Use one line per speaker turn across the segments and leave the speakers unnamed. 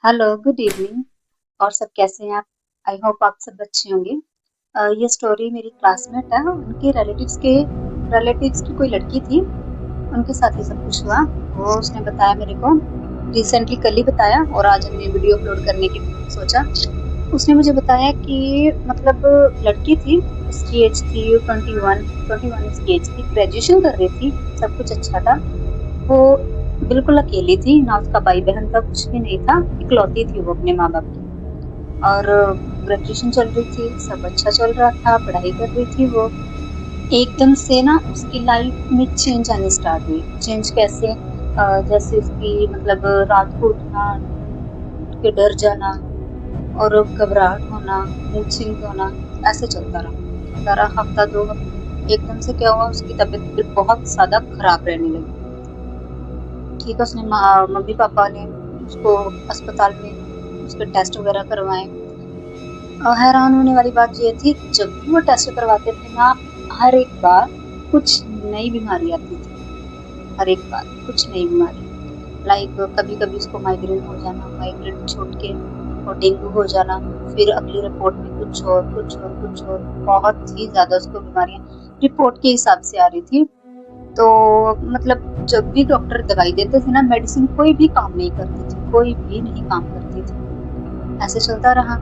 Hello, good evening. और सब कैसे हैं आप? आई होप आप सब अच्छे होंगे। ये स्टोरी मेरी क्लासमेट है, उनके रिलेटिव्स की कोई लड़की थी, उनके साथ ये सब कुछ हुआ। वो उसने बताया मेरे को, रिसेंटली कल ही बताया और आज हमने वीडियो अपलोड करने की सोचा। उसने मुझे बताया कि मतलब लड़की थी, उसकी एज थी 21 उसकी एज थी, ग्रेजुएशन कर रही थी, सब कुछ अच्छा था। वो बिल्कुल अकेली थी, ना उसका भाई-बहन था, कुछ भी नहीं था, इकलौती थी वो अपने माँ-बाप की। और ग्रेजुएशन चल रही थी, सब अच्छा चल रहा था, पढ़ाई कर रही थी वो। एकदम से ना उसकी लाइफ में चेंज आनी स्टार्ट हुई। चेंज कैसे? जैसे उसकी मतलब रात को उठना, उठ के डर जाना और घबराहट होना, मूड स्विंग होना, ऐसे चलता रहा। चलता रहा हफ्ता 2 हफ्ते। एकदम से क्या हुआ, उसकी तबीयत फिर बहुत ज़्यादा खराब रहने लगी। ठीक है, उसने मम्मी पापा ने उसको अस्पताल में उसके टेस्ट वगैरह करवाए। हैरान होने वाली बात ये थी, जब भी वो टेस्ट करवाते थे ना, हर एक बार कुछ नई बीमारी आती थी। हर एक बार कुछ नई बीमारी, लाइक कभी कभी उसको माइग्रेन हो जाना, माइग्रेन छोड़ के और डेंगू हो जाना। फिर अगली रिपोर्ट में कुछ और कुछ और कुछ और, बहुत ही ज्यादा उसको बीमारियां रिपोर्ट के हिसाब से आ रही थी। तो मतलब जब भी डॉक्टर दवाई देते थे ना, मेडिसिन कोई भी काम नहीं करती थी, कोई भी नहीं काम करती थी। ऐसे चलता रहा।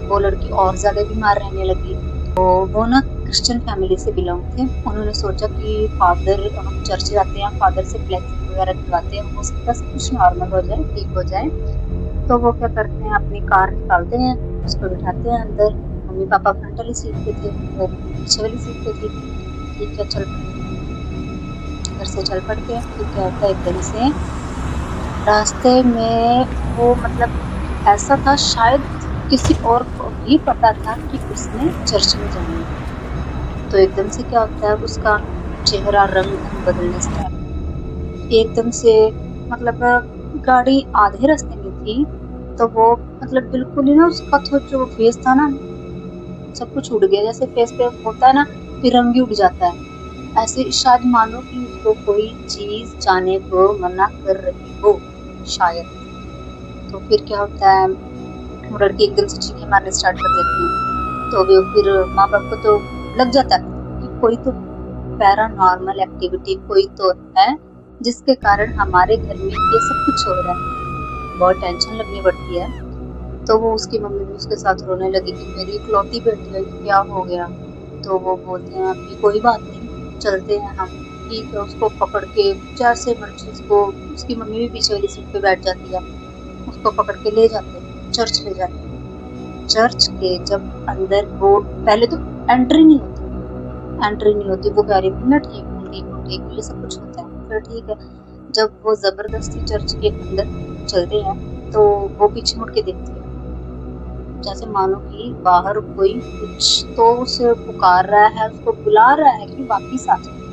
वो लड़की और ज्यादा बीमार रहने लगी। तो वो ना क्रिश्चियन फैमिली से बिलोंग थे। उन्होंने सोचा कि फादर, हम चर्च जाते हैं, फादर से ब्लेसिंग वगैरह दिलवाते हैं, हो सकता है सब कुछ नॉर्मल हो जाए, ठीक हो जाए। तो वो क्या करते हैं, अपनी कार निकालते हैं, उसको बिठाते हैं अंदर। मम्मी पापा फ्रंट वाली सीट पे थे, वो पीछे वाली सीट पे थी। ठीक है, चल पड़ते हैं, घर से चल पड़ते हैं। फिर क्या होता है, एकदम से रास्ते में वो मतलब ऐसा था, शायद किसी और को भी पता था कि उसने चर्च में जाना है। तो एकदम से क्या होता है, उसका चेहरा रंग ढंग बदलने स्टार्ट, एकदम से मतलब गाड़ी आधे रास्ते में थी, तो वो मतलब बिल्कुल ही ना उसका तो जो फेस था ना, सब कुछ उड़ गया। जैसे फेस पे होता है ना, फिरंगी उड़ जाता है, ऐसे शायद मानो कि उसको कोई चीज जाने को मना कर रही हो, शायद। तो फिर क्या होता है, वो लड़की एकदम से चीखें मारने स्टार्ट कर देती है। तो वो फिर माँ बाप को तो लग जाता है कि कोई तो पैरानॉर्मल एक्टिविटी कोई तो है, जिसके कारण हमारे घर में ये सब कुछ हो रहा है। बहुत टेंशन लगने पड़ती है। तो वो उसकी मम्मी भी उसके साथ रोने लगी कि मेरी इकलौती बेटी है, क्या हो गया? तो वो बोलते हैं अभी कोई बात नहीं, चलते हैं हम। ठीक है, उसको पकड़ के जैसे मर्जी उसको, उसकी मम्मी भी पीछे वाली सीट पे बैठ जाती है, उसको पकड़ के ले जाते हैं, चर्च ले जाते हैं। चर्च के जब अंदर वो, पहले तो एंट्री नहीं होती, एंट्री नहीं होती। वो कह रही थी मैं ठीक हूँ, ठीक हूँ, ठीक हूँ, ये सब कुछ होता है। फिर ठीक है, जब वो जबरदस्ती चर्च के अंदर चलते हैं, तो वो पीछे मुड़ के देखती है, जैसे मानो कि बाहर कोई कुछ तो उसे पुकार रहा है, उसको बुला रहा है कि वापिस आ जाए।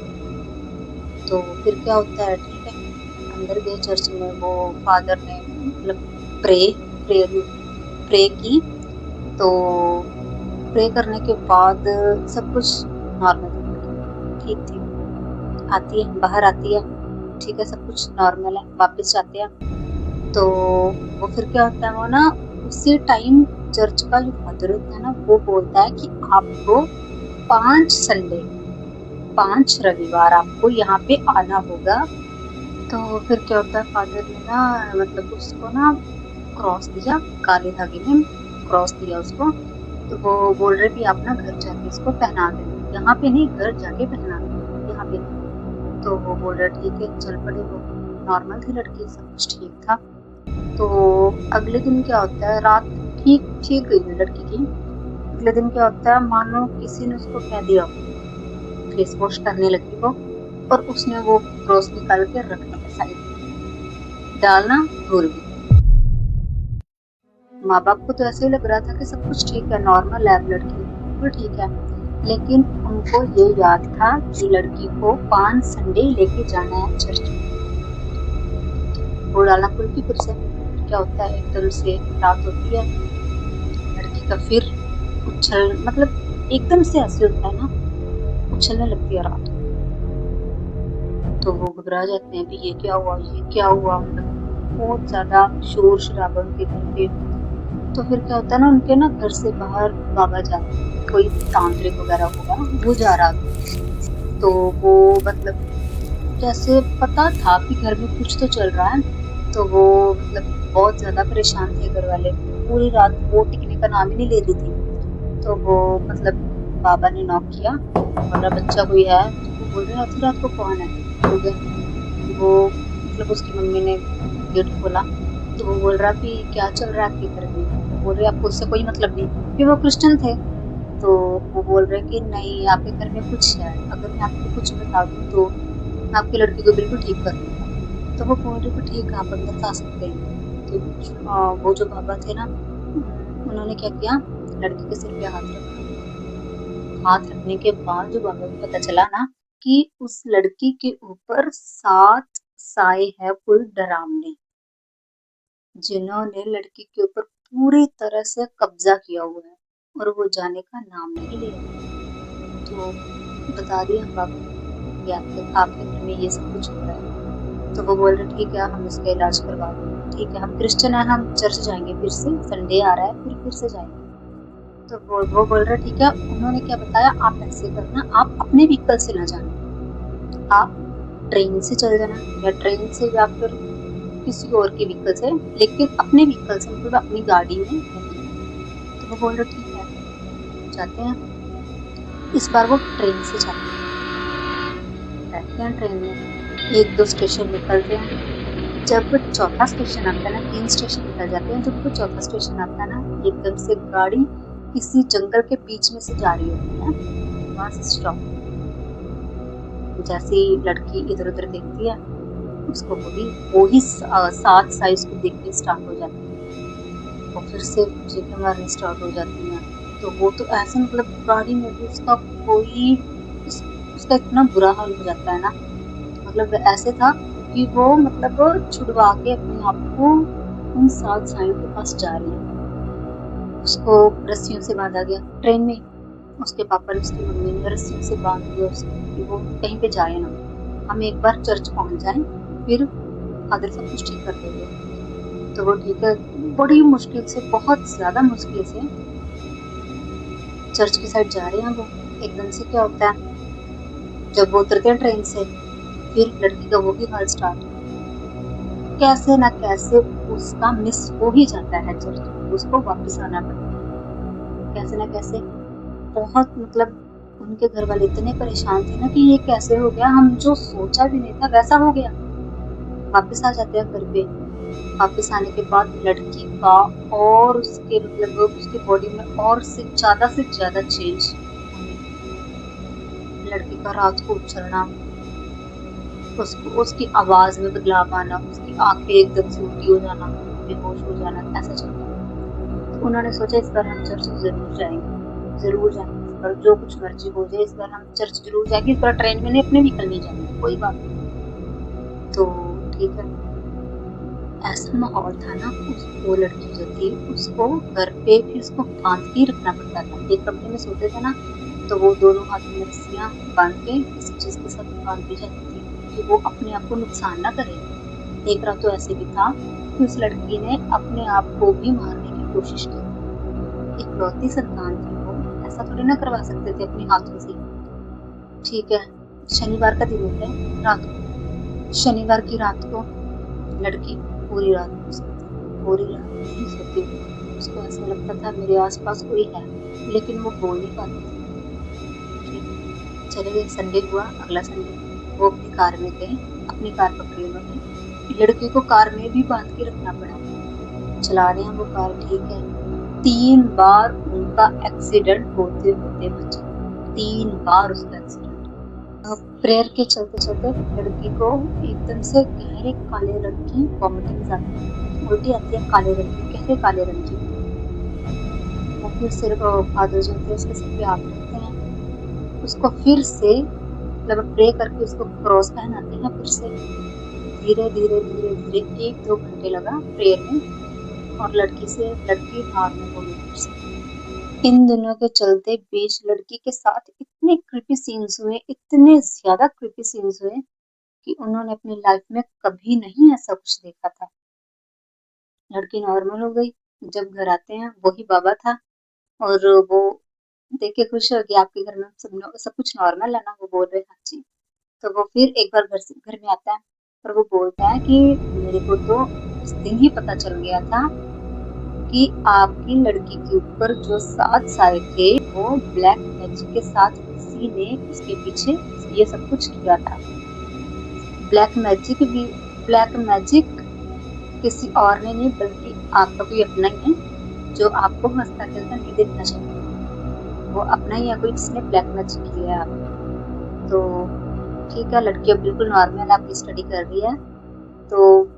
तो फिर क्या होता है, ठीक है, अंदर गए चर्च में। वो फादर ने मतलब प्रे प्रेयर प्रे की। तो प्रे करने के बाद सब कुछ नॉर्मल थी, लड़की ठीक थी, आती है बाहर आती है, ठीक है, सब कुछ नॉर्मल है, वापस जाते हैं। तो वो फिर क्या होता है, वो ना उसी टाइम चर्च का जो फादर होता है ना, वो बोलता है कि आपको 5 संडे, 5 रविवार आपको यहाँ पे आना होगा। तो फिर क्या होता है, फादर ने ना मतलब उसको ना क्रॉस दिया, काले धागे में क्रॉस दिया उसको। तो वो बोल रहे कि आप ना घर जाके इसको पहना देना, यहाँ पे नहीं, घर जाके पहना देना, यहाँ पे नहीं। तो वो बोल रहा ठीक है, चल पड़े। वो नॉर्मल थी लड़की, सब कुछ ठीक था। तो अगले दिन क्या होता है, रात ठीक ठीक गई लड़की की। अगले दिन क्या होता है, मानो किसी ने उसको कह दिया, फेस वॉश करने लगी वो, और उसने वो क्रॉस निकाल के रख दिया साइड, डालना भूल गई। माँ बाप को तो ऐसे ही लग रहा था कि सब कुछ ठीक है, नॉर्मल है, अब लड़की बिल्कुल ठीक है। लेकिन उनको ये याद था कि लड़की को 5 संडे लेके जाना है चर्च में। वो डालना भूल गई फिर से। फिर क्या होता है, एकदम से रात होती है, लड़की का फिर उछल मतलब एकदम से ऐसे होता है ना, उछलने लगती है रात। तो वो घबरा जाते हैं भी, ये क्या हुआ, ये क्या हुआ मतलब। बहुत ज़्यादा शोर-शराबा उनके घर पे। तो फिर क्या होता है ना, उनके ना घर से बाहर बाबा जा रहे हैं, कोई तांत्रिक वगैरह होगा, वो जा रहा था। तो वो मतलब जैसे पता था कि घर में कुछ तो चल रहा है, तो वो मतलब बहुत ज़्यादा परेशान थे घरवाले। पूरी रात वो टिकने का नाम ही नहीं ले रही थी। तो वो मतलब बाबा ने नॉक किया, बोला बच्चा कोई है? तो वो बोल रहे आधी रात को कौन है? हो गया। वो मतलब उसकी मम्मी ने गेट खोला, तो वो बोल रहा कि क्या चल रहा है आपके घर में? वो बोल रहे आपको उससे कोई मतलब नहीं, क्योंकि वो क्रिश्चियन थे। तो वो बोल रहे कि नहीं आपके घर में कुछ है, अगर मैं आपको कुछ बता दूँ तो मैं आपकी लड़की को बिल्कुल ठीक कर दूँगा। तो वो बोल रहे कि ठीक है आप अंदर जा सकते हैं। तो वो जो बाबा थे ना, उन्होंने क्या किया, लड़की के सिर पे हाथ रखा। हाथ रखने के बाद जो बाबा को पता चला ना कि उस लड़की के ऊपर 7 साए हैं फुल डरावने, जिन्होंने लड़की के ऊपर पूरी तरह से कब्जा किया हुआ है और वो जाने का नाम नहीं ले रहे। तो बता दिया बाबा ने कि आपके घर में ये सब कुछ हो रहा है। तो वो बोल रहे ठीक है हम इसका इलाज करवा देंगे, ठीक है हम क्रिश्चियन है, हम चर्च जाएंगे, फिर से संडे आ रहा है, फिर से जाएंगे। तो वो बोल रहे ठीक है। उन्होंने क्या बताया, आप ऐसे करना, आप अपने व्हीकल से ना जाना, आप ट्रेन से चल जाना, या ट्रेन से या फिर किसी और के व्हीकल से, लेकिन अपने व्हीकल से मतलब अपनी गाड़ी में नहीं। तो वो बोल रहे ठीक है जाते हैं। इस बार वो ट्रेन से जाते हैं, बैठते हैं ट्रेन में, 1-2 स्टेशन निकलते हैं। जब वो चौथा स्टेशन आता है ना, 3 स्टेशन निकल जाते हैं, जब वो चौथा स्टेशन आता है ना, एकदम से गाड़ी किसी जंगल के बीच में से जा रही होती है, वहाँ से स्टॉप। जैसे ही लड़की इधर-उधर देखती है, उसको वो ही 7 साइज़ को देखनी स्टार्ट हो जाती है और फिर से चीखें मारनी स्टार्ट हो जाती हैं। तो वो तो ऐसे मतलब गाड़ी में भी उसका कोई उस उसका इतना बुरा हाल हो जाता है ना, मतलब ऐसे था कि वो मतलब छुड़वा के अपने आप को उन 7 साइयों के पास जा रही है। उसको रस्सियों से बाँधा गया ट्रेन में, उसके पापा ने उसकी मम्मी ने रस्सियों से बाँध दिया उसको कि वो कहीं पे जाए ना। हम एक बार चर्च पहुँच जाएँ, फिर फादर सब कुछ ठीक कर देंगे। तो वो ठीक है, बड़ी मुश्किल से, बहुत ज़्यादा मुश्किल से चर्च की साइड जा रहे हैं वो। एकदम से क्या होता है, जब वो उतरते हैं ट्रेन से, फिर लड़की का वो ही हाल स्टार्ट। कैसे ना कैसे उसका मिस हो ही जाता है चर्च, उसको वापस आना पड़ता है। कैसे ना कैसे बहुत मतलब उनके घर वाले इतने परेशान थे ना कि ये कैसे हो गया, हम जो सोचा भी नहीं था वैसा हो गया। वापस आ जाते हैं घर पे। वापस आने के बाद लड़की का और उसके मतलब उसके बॉडी में और से ज़्यादा चेंज होने लगे। लड़की का रात को उछलना, उसको उसकी आवाज़ में बदलाव आना, उसकी आँखें एकदम से उल्टी हो जाना, बेहोश हो जाना, ऐसा चलता था। तो उन्होंने सोचा इस बार हम चर्च ज़रूर जाएँगे, ज़रूर जाएँगे इस बार, जो कुछ मर्ज़ी हो जाए इस बार हम चर्च ज़रूर जाएँगे, इस बार ट्रेन में नहीं अपने व्हीकल में ही जाएँगे, कोई बात नहीं। तो ठीक है, ऐसा माहौल था ना, वो लड़की जो थी उसको घर पे भी उसको बाँध के ही रखना पड़ता था। एक कमरे में सोते थे ना, तो वो दोनों हाथों में रस्सियाँ बाँध के किसी चीज़ के साथ बाँध दी जाती थी कि वो अपने आप को नुकसान ना करे। एक रात तो ऐसे भी था कि उस लड़की ने अपने आप को भी मारने की कोशिश की। इकलौती संतान थी वो, ऐसा थोड़ी ना करवा सकते थे अपने हाथों से। ठीक है, शनिवार का दिन होता है रात को। शनिवार की रात को लड़की पूरी रात नहीं सोती, पूरी रात नहीं सोती वो। उसको ऐसा लगता था मेरे आस-पास कोई है, लेकिन वो बोल नहीं पाती थी। ठीक है, चले गए, संडे हुआ, अगला संडे, वो अपनी कार में गए, अपनी कार पकड़ी उन्होंने। लड़की को कार में भी बाँध के रखना पड़ा। चला रहे हैं वो कार, ठीक है। 3 बार उनका एक्सीडेंट होते-होते बचा, 3 बार उसका एक्सीडेंट। प्रेयर के चलते-चलते लड़की को एकदम से गहरे काले रंग की वॉमिटिंग्स आती हैं, उल्टी आती है काले रंग की, गहरे काले रंग की। वो फिर फादर जो होते हैं उसके सिर पे हाथ रखते हैं, उसको फिर से मतलब प्रे करके उसको क्रॉस पहनाते हैं फिर से। धीरे-धीरे, धीरे-धीरे 1-2 घंटे लगा प्रेयर में और लड़की नॉर्मल हो गई फिर से। इन दोनों के चलते बीच लड़की के साथ इतने क्रीपी सीन्स हुए, इतने ज़्यादा क्रीपी सीन्स हुए कि उन्होंने अपनी लाइफ में कभी नहीं ऐसा कुछ देखा था। लड़की नॉर्मल हो गई। जब घर आते हैं वही बाबा था और वो देख के खुश हो गया, आपके घर में सब कुछ नॉर्मल है ना? वो बोल रहे हाँ जी। तो वो फिर एक बार घर में आता है और वो बोलता है कि मेरे को तो उस दिन ही पता चल गया था कि आपकी लड़की के ऊपर जो 7 साए थे वो ब्लैक मैजिक के साथ किसी ने उसके पीछे ये सब कुछ किया था। ब्लैक मैजिक भी ब्लैक मैजिक किसी और ने नहीं बल्कि आपका कोई अपना ही है जो आपको हंसता खेलता नहीं देखना चाहता। वो अपना ही है कोई जिसने ब्लैक मैजिक किया है आप पे। तो ठीक है, लड़की अब बिल्कुल नॉर्मल है, अपनी स्टडी कर रही है। तो